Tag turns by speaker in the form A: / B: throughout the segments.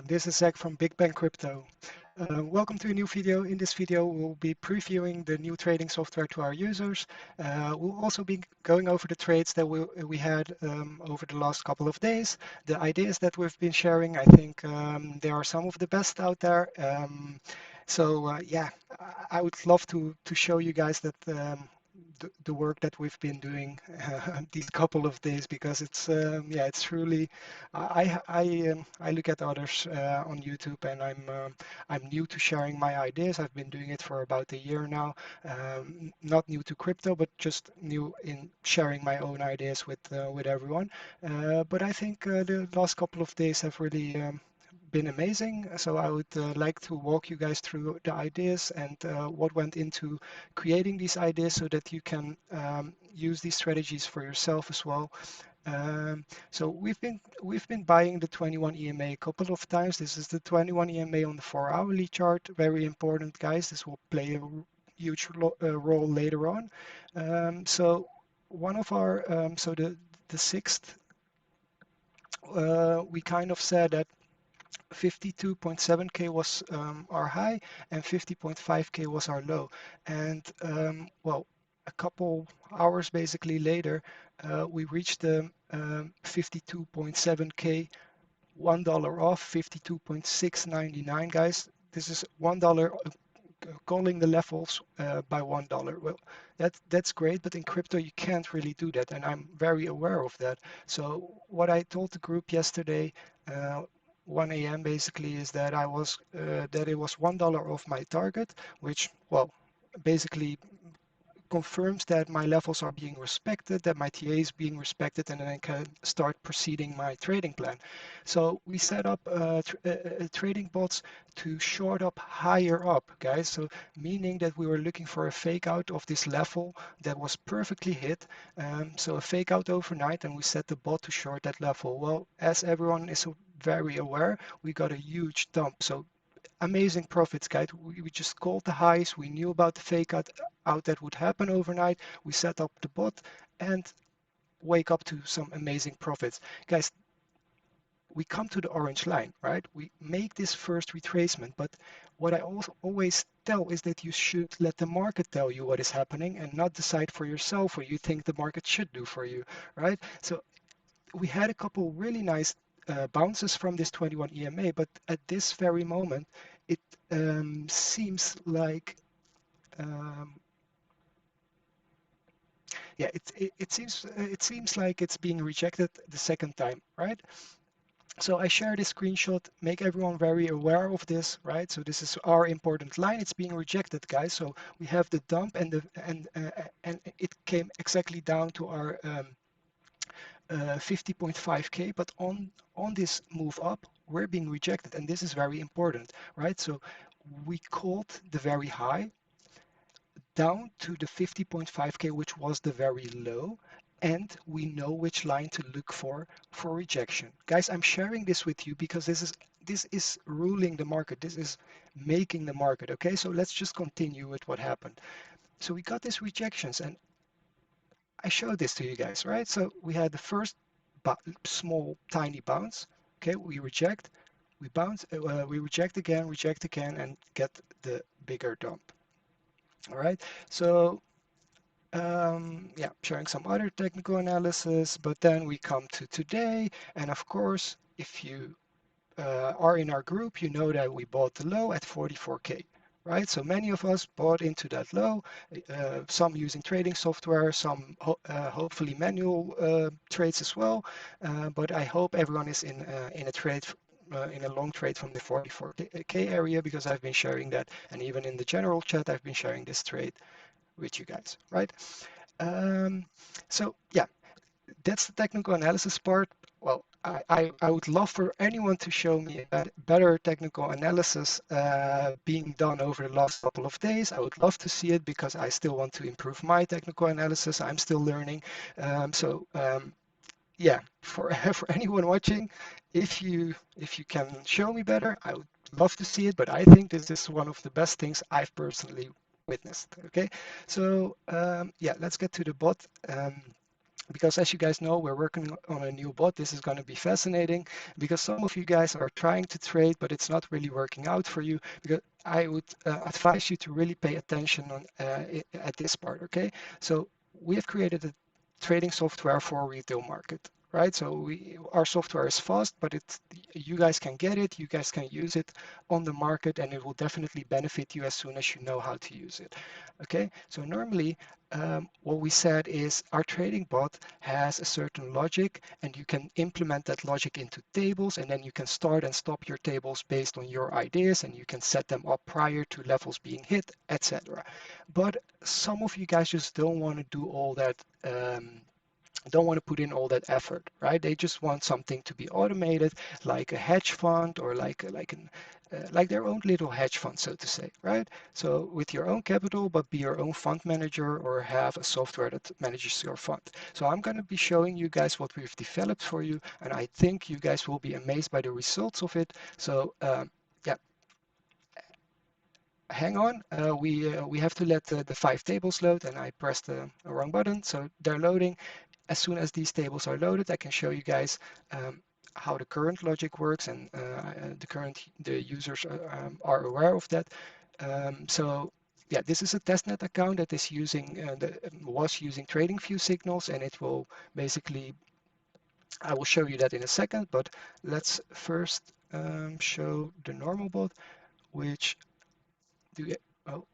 A: This is Zach from BigBangCrypto. Welcome to a new video. In this video, we'll be previewing the new trading software to our users. We'll also be going over the trades that we had over the last couple of days, the ideas that we've been sharing. I think they are some of the best out there. Yeah, I would love to show you guys that the work that we've been doing these couple of days, because it's yeah, it's truly I look at others on YouTube, and I'm new to sharing my ideas. I've been doing it for about a year now, not new to crypto, but just new in sharing my own ideas with everyone. But I think the last couple of days have really been amazing. So I would like to walk you guys through the ideas and what went into creating these ideas so that you can use these strategies for yourself as well. So we've been buying the 21 EMA a couple of times. This is the 21 EMA on the 4-hourly chart. Very important, guys. This will play a huge role later on. So one of our so the sixth, we kind of said that 52.7K was our high and 50.5K was our low. And well, a couple hours basically later, we reached the 52.7K, $1 off, 52.699, guys. This is $1 calling the levels by $1. Well, that's great, but in crypto you can't really do that, and I'm very aware of that. So what I told the group yesterday, 1 a.m. basically, is that that it was $1 off my target, which, well, basically confirms that my levels are being respected, that my TA is being respected, and then I can start proceeding my trading plan. So we set up trading bots to short up higher up, guys. So meaning that we were looking for a fake out of this level that was perfectly hit. So a fake out overnight, and we set the bot to short that level. Well, as everyone is very aware, we got a huge dump. So amazing profits, guys. We just called the highs. We knew about the fake out that would happen overnight. We set up the bot and wake up to some amazing profits. Guys, we come to the orange line, right? We make this first retracement, but what I also always tell is that you should let the market tell you what is happening and not decide for yourself what you think the market should do for you, right? So we had a couple really nice bounces from this 21 EMA, but at this very moment, it seems like yeah, it seems like it's being rejected the second time, right? So I share this screenshot, make everyone very aware of this, right? So this is our important line. It's being rejected, guys. So we have the dump, and it came exactly down to our 50.5K, but on this move up, we're being rejected, and this is very important, right? So we called the very high down to the 50.5K, which was the very low, and we know which line to look for rejection. Guys, I'm sharing this with you because this is ruling the market. This is making the market. Okay, so let's just continue with what happened. So we got these rejections, and I showed this to you guys, right? So we had the first small tiny bounce. Okay, we reject, we bounce, we reject again, and get the bigger dump. All right, so yeah, sharing some other technical analysis, but then we come to today, and of course, if you are in our group, you know that we bought the low at 44K. Right, so many of us bought into that low, some using trading software, some hopefully manual trades as well. But I hope everyone is in a trade, in a long trade from the 44K area, because I've been sharing that, and even in the general chat, I've been sharing this trade with you guys, right? So yeah, that's the technical analysis part. Well, I would love for anyone to show me a better technical analysis being done over the last couple of days. I would love to see it because I still want to improve my technical analysis. I'm still learning. Yeah, for for anyone watching, if you can show me better, I would love to see it. But I think this is one of the best things I've personally witnessed. Okay, so yeah, let's get to the bot. because as you guys know, we're working on a new bot. This is going to be fascinating because some of you guys are trying to trade, but it's not really working out for you. Because I would advise you to really pay attention on at this part, okay? So we have created a trading software for retail market, right? So our software is fast, but you guys can get it, you guys can use it on the market, and it will definitely benefit you as soon as you know how to use it. Okay, so normally what we said is our trading bot has a certain logic, and you can implement that logic into tables, and then you can start and stop your tables based on your ideas, and you can set them up prior to levels being hit, etc. But some of you guys just don't want to do all that. Don't want to put in all that effort, right? They just want something to be automated, like a hedge fund or like their own little hedge fund, so to say, right? So with your own capital, but be your own fund manager or have a software that manages your fund. So I'm going to be showing you guys what we've developed for you, and I think you guys will be amazed by the results of it. So yeah, hang on. We have to let the 5 tables load, and I pressed the wrong button, so they're loading. As soon as these tables are loaded, I can show you guys how the current logic works, and the users are aware of that. So yeah, this is a testnet account that is was using TradingView signals, and it will basically, I will show you that in a second, but let's first show the normal bot, which do you, oh,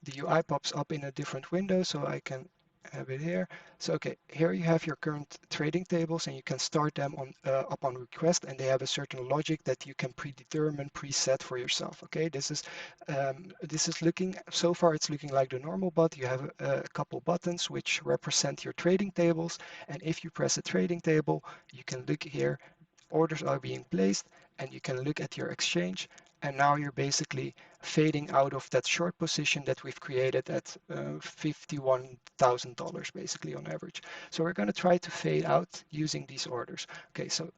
A: the UI pops up in a different window, so I can have it here. So okay, here you have your current trading tables, and you can start them on upon request, and they have a certain logic that you can predetermine, preset for yourself. Okay, this is looking, so far it's looking like the normal bot. You have a couple buttons which represent your trading tables, and if you press a trading table, you can look here, orders are being placed, and you can look at your exchange, and now you're basically fading out of that short position that we've created at $51,000 basically on average. So we're going to try to fade out using these orders. Okay, so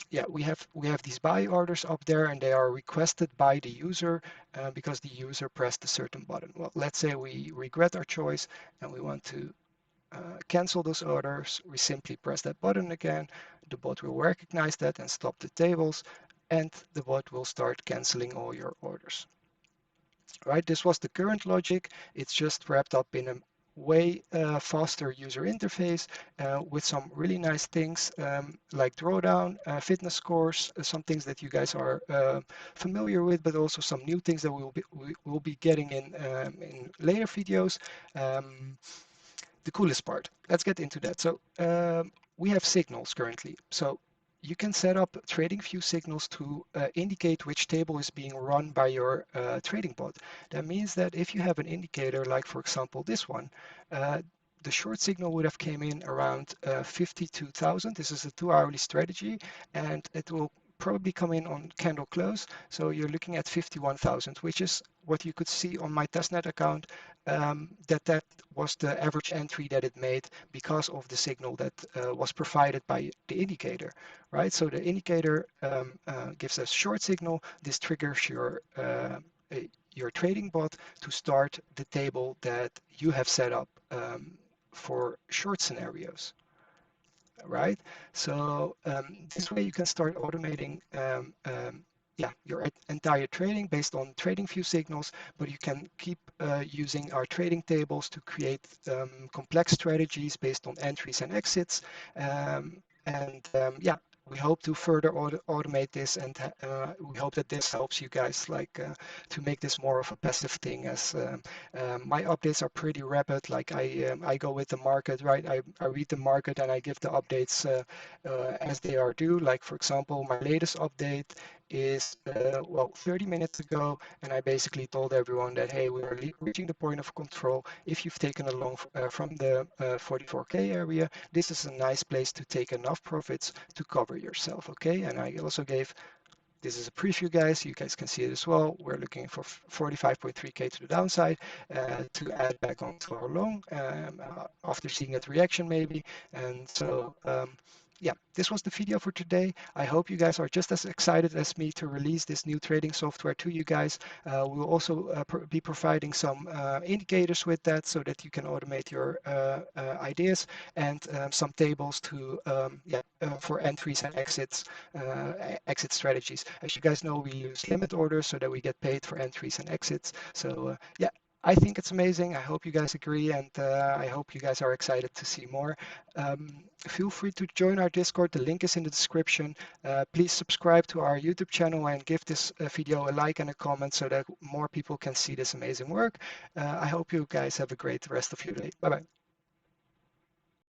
A: yeah, we have these buy orders up there, and they are requested by the user because the user pressed a certain button. Well, let's say we regret our choice and we want to cancel those orders. We simply press that button again. The bot will recognize that and stop the tables, and the bot will start canceling all your orders. Right? This was the current logic. It's just wrapped up in a way faster user interface with some really nice things like drawdown, fitness scores, some things that you guys are familiar with, but also some new things that we will be getting in later videos. The coolest part. Let's get into that. So we have signals currently. So you can set up TradingView signals to indicate which table is being run by your trading bot. That means that if you have an indicator, like for example this one, the short signal would have came in around 52,000. This is a 2 hourly strategy, and it will probably come in on candle close. So you're looking at 51,000, which is what you could see on my testnet account, that was the average entry that it made because of the signal that was provided by the indicator, right? So the indicator gives us short signal. This triggers your trading bot to start the table that you have set up for short scenarios, right? So this way you can start automating yeah, your entire trading based on TradingView signals, but you can keep using our trading tables to create complex strategies based on entries and exits. Yeah, we hope to further automate this, and we hope that this helps you guys to make this more of a passive thing, as my updates are pretty rapid. Like I go with the market, right? I read the market and I give the updates as they are due. Like for example, my latest update is well 30 minutes ago, and I basically told everyone that hey, we are reaching the point of control. If you've taken a long from the 44K area, this is a nice place to take enough profits to cover yourself. Okay, and I also gave, this is a preview, guys. You guys can see it as well. We're looking for 45.3K to the downside to add back onto our long after seeing that reaction maybe. And so yeah, this was the video for today. I hope you guys are just as excited as me to release this new trading software to you guys. We'll also be providing some indicators with that so that you can automate your ideas, and some tables to for entries and exits, exit strategies. As you guys know, we use limit orders so that we get paid for entries and exits. So yeah, I think it's amazing. I hope you guys agree, and I hope you guys are excited to see more. Feel free to join our Discord. The link is in the description. Please subscribe to our YouTube channel and give this video a like and a comment so that more people can see this amazing work. I hope you guys have a great rest of your day. Bye bye.